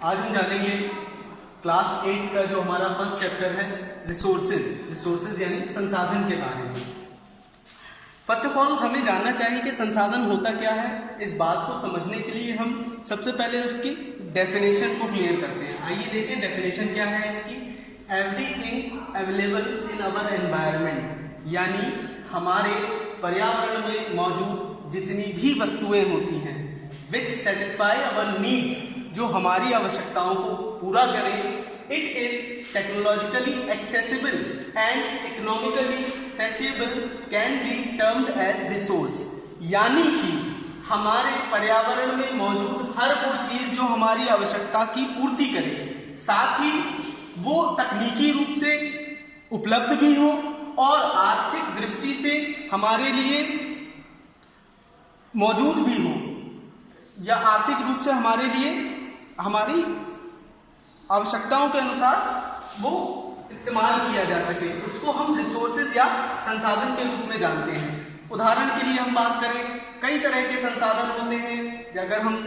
आज हम जानेंगे क्लास 8 का जो हमारा फर्स्ट चैप्टर है रिसोर्सेज यानी संसाधन के बारे में। फर्स्ट ऑफ ऑल हमें जानना चाहिए कि संसाधन होता क्या है। इस बात को समझने के लिए हम सबसे पहले उसकी डेफिनेशन को क्लियर करते हैं। आइए देखें डेफिनेशन क्या है इसकी। Everything available in our environment, यानी हमारे पर्यावरण में मौजूद जितनी भी वस्तुएं होती हैं विच सेटिस्फाई अवर नीड्स, जो हमारी आवश्यकताओं को पूरा करें। It is technologically accessible and economically feasible can be termed as resource, यानी कि हमारे पर्यावरण में मौजूद हर वो चीज जो हमारी आवश्यकता की पूर्ति करे, साथ ही वो तकनीकी रूप से उपलब्ध भी हो और आर्थिक दृष्टि से हमारे लिए मौजूद भी हो, या आर्थिक रूप से हमारे लिए हमारी आवश्यकताओं के अनुसार वो इस्तेमाल किया जा सके, उसको हम रिसोर्सेज या संसाधन के रूप में जानते हैं। उदाहरण के लिए हम बात करें, कई तरह के संसाधन होते हैं। अगर हम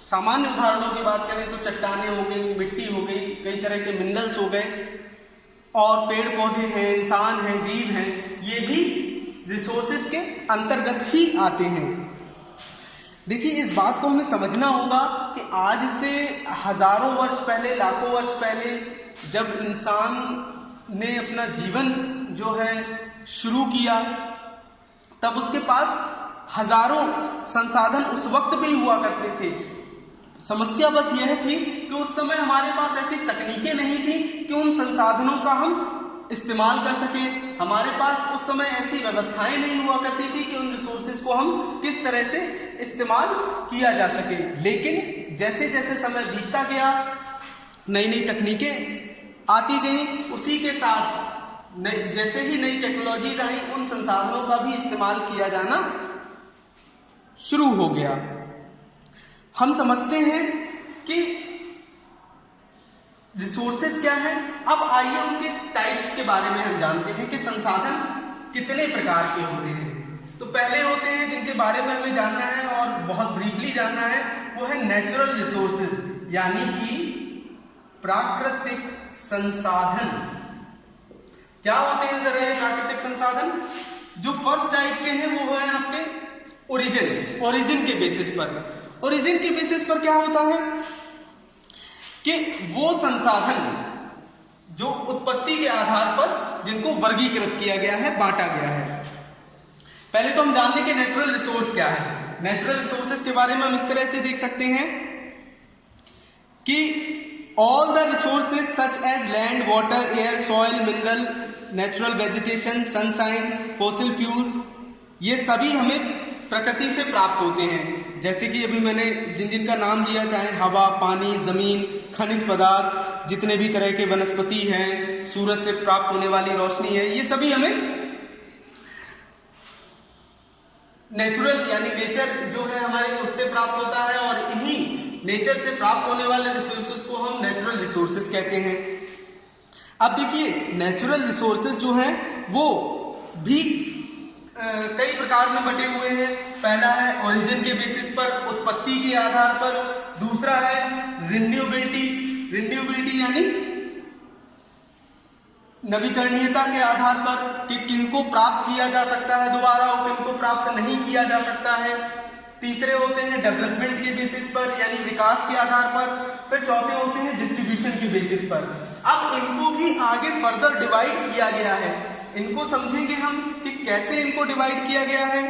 सामान्य उदाहरणों की बात करें तो चट्टानें हो गई, मिट्टी हो गई, कई तरह के मिनरल्स हो गए, और पेड़ पौधे हैं, इंसान हैं, जीव हैं, ये भी रिसोर्सेज के अंतर्गत ही आते हैं। देखिए, इस बात को हमें समझना होगा कि आज से हजारों वर्ष पहले, लाखों वर्ष पहले जब इंसान ने अपना जीवन जो है शुरू किया, तब उसके पास हजारों संसाधन उस वक्त भी हुआ करते थे। समस्या बस यह थी कि उस समय हमारे पास ऐसी तकनीकें नहीं थी कि उन संसाधनों का हम इस्तेमाल कर सकें। हमारे पास उस समय ऐसी व्यवस्थाएं नहीं हुआ करती थी कि उन रिसोर्सेज को हम किस तरह से इस्तेमाल किया जा सके। लेकिन जैसे जैसे समय बीतता गया, नई नई तकनीकें आती गई, उसी के साथ जैसे ही नई टेक्नोलॉजीज आई, उन संसाधनों का भी इस्तेमाल किया जाना शुरू हो गया। हम समझते हैं कि रिसोर्सेज क्या है। अब आइए उनके टाइप्स के बारे में हम जानते हैं कि संसाधन कितने प्रकार के होते हैं। तो पहले होते हैं जिनके बारे में हमें जानना है और बहुत ब्रीफली जानना है, वो है नेचुरल रिसोर्सेज, यानी कि प्राकृतिक संसाधन। क्या होते हैं जरा ये प्राकृतिक संसाधन? जो फर्स्ट टाइप के हैं वो है आपके ओरिजिन के बेसिस पर। ओरिजिन के बेसिस पर क्या होता है कि वो संसाधन जो उत्पत्ति के आधार पर जिनको वर्गीकृत किया गया है, बांटा गया है। पहले तो हम जानते हैं कि नेचुरल रिसोर्स क्या है। नेचुरल रिसोर्सेज के बारे में हम इस तरह से देख सकते हैं कि all the resources such as land, water, air, soil, mineral, natural vegetation, sunshine, fossil fuels, ये सभी हमें प्रकृति से प्राप्त होते हैं। जैसे कि अभी मैंने जिन जिन का नाम लिया, चाहे हवा, पानी, जमीन, खनिज पदार्थ, जितने भी तरह के वनस्पति हैं, सूरज से प्राप्त होने वाली रोशनी है, ये सभी हमें नेचुरल यानी नेचर जो है हमारे उससे प्राप्त होता है, और इन्हीं नेचर से प्राप्त होने वाले रिसोर्सेज को हम नेचुरल रिसोर्सेज कहते हैं। अब देखिए, नेचुरल रिसोर्सेज जो हैं वो भी कई प्रकार में बटे हुए हैं। पहला है ओरिजिन के बेसिस पर, उत्पत्ति के आधार पर। दूसरा है रिन्यूएबिलिटी यानी नवीकरणीयता के आधार पर कि किनको प्राप्त किया जा सकता है दोबारा और किनको प्राप्त नहीं किया जा सकता है। तीसरे होते हैं डेवलपमेंट के बेसिस पर यानी विकास के आधार पर। फिर चौथे होते हैं डिस्ट्रीब्यूशन के बेसिस पर। अब इनको भी आगे फर्दर डिवाइड किया गया है। इनको समझेंगे हम कि कैसे इनको डिवाइड किया गया है।